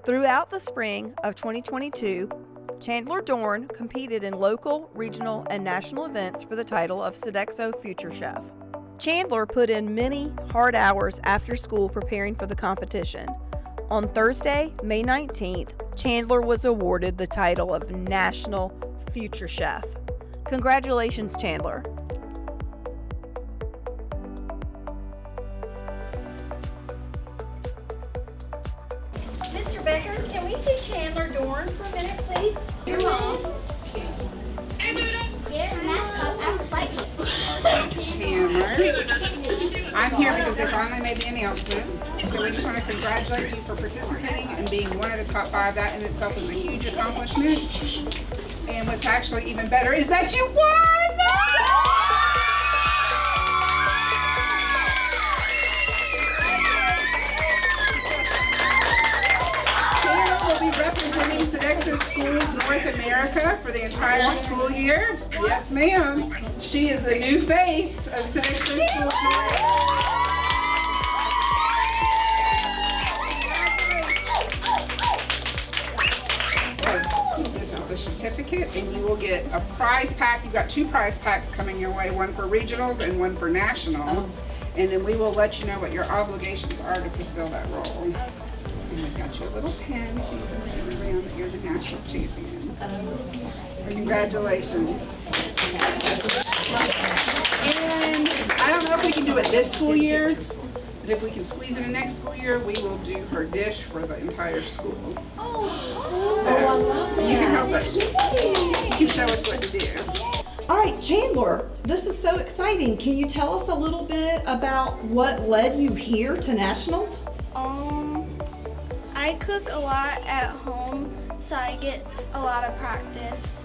Throughout the spring of 2022, Chandler Dorn competed in local, regional, and national events for the title of Sodexo Future Chef. Chandler put in many hard hours after school preparing for the competition. On Thursday, May 19th, Chandler was awarded the title of National Future Chef. Congratulations, Chandler. Mr. Becker, can we see Chandler Dorn for a minute, please? Your mom. Chandler. I'm here because they finally made the announcement. So we just want to congratulate you for participating and being one of the top 5. That in itself is a huge accomplishment. And what's actually even better is that you won! Chandler will be representing Sodexo Schools North America for the entire school year. Yes, ma'am. She is the new face of Sodexo Schools North. This is a certificate, and you will get a prize pack. You've got 2 prize packs coming your way, one for regionals and one for national. And then we will let you know what your obligations are to fulfill that role. And we've got you a little pin so you can remember around that you're the national champion. Congratulations. And I don't know if we can do it this school year, but if we can squeeze it in next school year, we will do her dish for the entire school. So you can help us. You can show us what to do. All right, Chandler, this is so exciting. Can you tell us a little bit about what led you here to nationals? I cook a lot at home, so I get a lot of practice.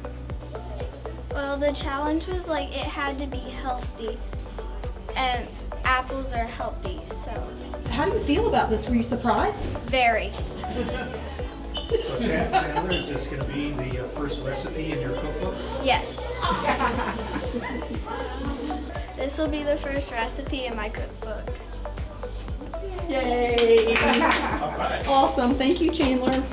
Well, the challenge was like it had to be healthy, and apples are healthy, so. How do you feel about this? Were you surprised? Very. So Chandler, is this going to be the first recipe in your cookbook? Yes. This will be the first recipe in my cookbook. Yay! All right. Awesome. Thank you, Chandler.